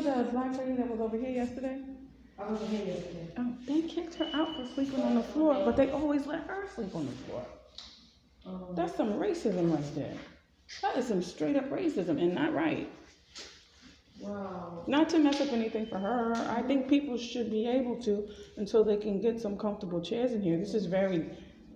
the black lady that was over here yesterday? I wasn't here yesterday. They kicked her out for sleeping on the floor, but they always let her sleep on the floor. That's some racism right there. That is some straight up racism and not right. Wow. Not to mess up anything for her. I think people should be able to until they can get some comfortable chairs in here. This is very,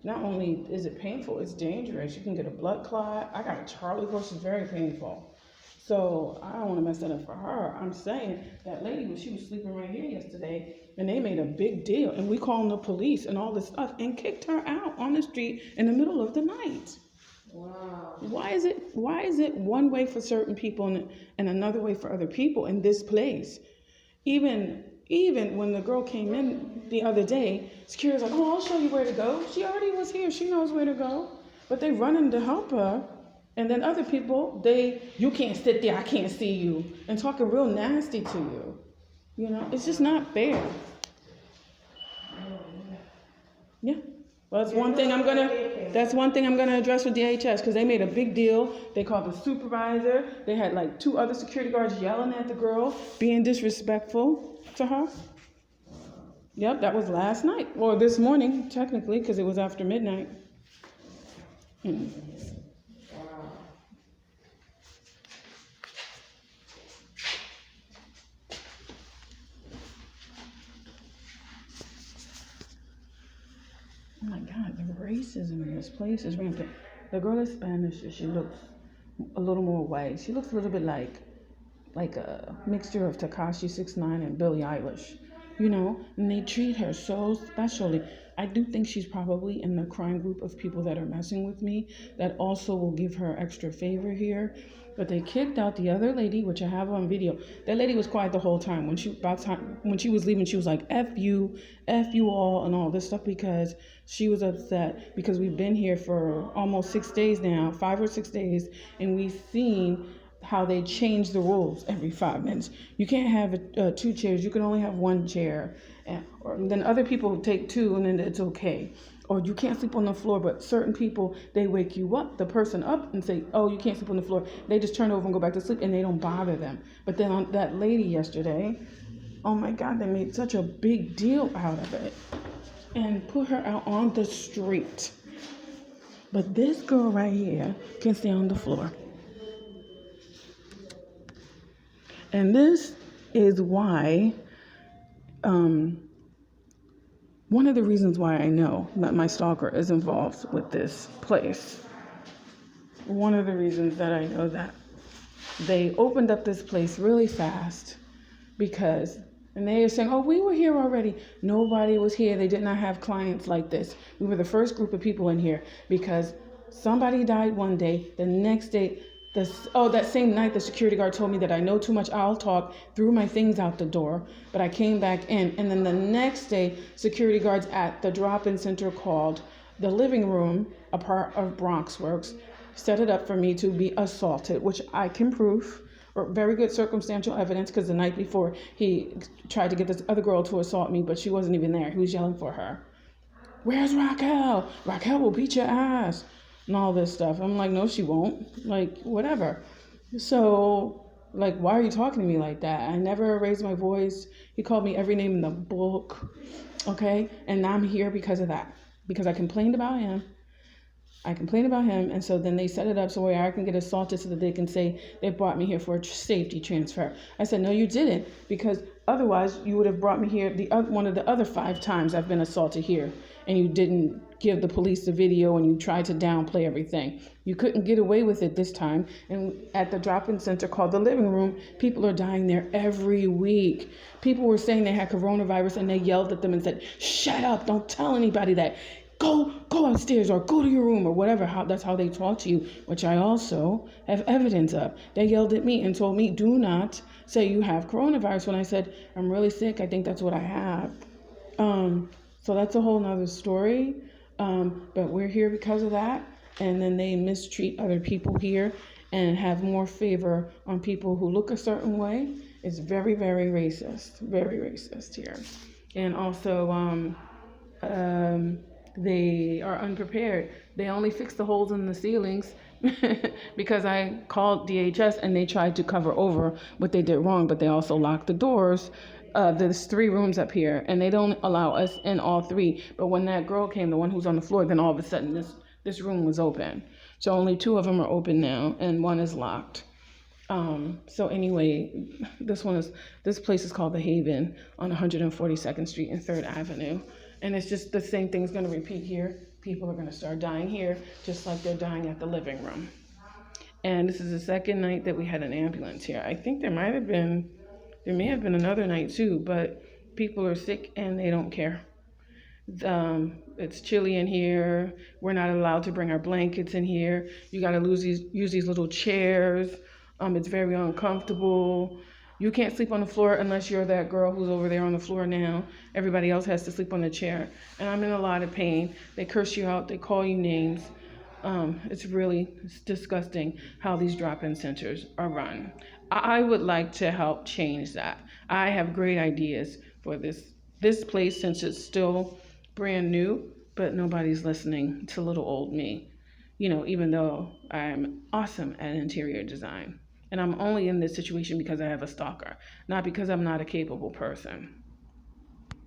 not only is it painful, it's dangerous. You can get a blood clot. I got a Charlie horse, it's very painful. So I don't want to mess that up for her. I'm saying that lady, she was sleeping right here yesterday, and they made a big deal, and we called the police and all this stuff and kicked her out on the street in the middle of the night. Wow. Why is it one way for certain people and another way for other people in this place? Even when the girl came in the other day, security's like, oh, I'll show you where to go. She already was here. She knows where to go. But they running to help her. And then other people, you can't sit there, I can't see you. And talking real nasty to you. You know, it's just not fair. Yeah. Well, that's one thing I'm gonna address with DHS, because they made a big deal. They called the supervisor. They had like 2 other security guards yelling at the girl, being disrespectful to her. Yep, that was last night, or this morning, technically, because it was after midnight. Oh my God, the racism in this place is rampant. The girl is Spanish, and she looks a little more white. She looks a little bit like a mixture of Takashi 6ix9ine and Billie Eilish, you know, and they treat her so specially. I do think she's probably in the crime group of people that are messing with me that also will give her extra favor here. But they kicked out the other lady, which I have on video. That lady was quiet the whole time. When she was leaving, she was like, F you all, and all this stuff, because she was upset because we've been here for almost 6 days now, 5 or 6 days, and we've seen how they change the rules every 5 minutes. You can't have 2 chairs. You can only have 1 chair. Or then other people take 2, and then it's okay. Or you can't sleep on the floor, but certain people, they wake you up, the person up, and say, oh, you can't sleep on the floor. They just turn over and go back to sleep, and they don't bother them. But then on that lady yesterday, oh my God, they made such a big deal out of it and put her out on the street. But this girl right here can stay on the floor. And this is why, one of the reasons why I know that my stalker is involved with this place. One of the reasons that I know that they opened up this place really fast and they are saying, oh, we were here already. Nobody was here. They did not have clients like this. We were the first group of people in here because somebody died one day. The next day, that same night, the security guard told me that I know too much, I'll talk, threw my things out the door, but I came back in. And then the next day, security guards at the drop-in center called the living room, a part of Bronx Works, set it up for me to be assaulted, which I can prove, or very good circumstantial evidence, because the night before, he tried to get this other girl to assault me, but she wasn't even there. He was yelling for her. Where's Raquel? Raquel will beat your ass. And all this stuff. I'm like, no, she won't. Like, whatever. So, like, why are you talking to me like that? I never raised my voice. He called me every name in the book. Okay? And I'm here because of that. Because I complained about him. And so then they set it up so where I can get assaulted so that they can say they brought me here for a safety transfer. I said, no, you didn't. Because otherwise, you would have brought me here one of the other 5 times I've been assaulted here. And you didn't give the police the video, and you tried to downplay everything. You couldn't get away with it this time. And at the drop-in center called the living room, people are dying there every week. People were saying they had coronavirus, and they yelled at them and said, shut up, don't tell anybody that. Go upstairs or go to your room or whatever. That's how they talk to you, which I also have evidence of. They yelled at me and told me, do not say you have coronavirus, when I said, I'm really sick. I think that's what I have. So that's a whole nother story. But we're here because of that. And then they mistreat other people here and have more favor on people who look a certain way. It's very, very racist here. And also, they are unprepared. They only fix the holes in the ceilings. because I called DHS and they tried to cover over what they did wrong, but they also locked the doors. There's 3 rooms up here, and they don't allow us in all 3. But when that girl came, the one who's on the floor, then all of a sudden this room was open. So only 2 of them are open now, and 1 is locked. So anyway, this place is called the Haven on 142nd Street and 3rd Avenue, and it's just the same thing's going to repeat here. People are going to start dying here, just like they're dying at the living room. And this is the second night that we had an ambulance here. I think there may have been another night too, but people are sick and they don't care. It's chilly in here. We're not allowed to bring our blankets in here. You got to use these little chairs. It's very uncomfortable. You can't sleep on the floor unless you're that girl who's over there on the floor now. Everybody else has to sleep on the chair. And I'm in a lot of pain. They curse you out. They call you names. It's disgusting how these drop-in centers are run. I would like to help change that. I have great ideas for this place since it's still brand new, but nobody's listening to little old me. Even though I'm awesome at interior design. And I'm only in this situation because I have a stalker, not because I'm not a capable person.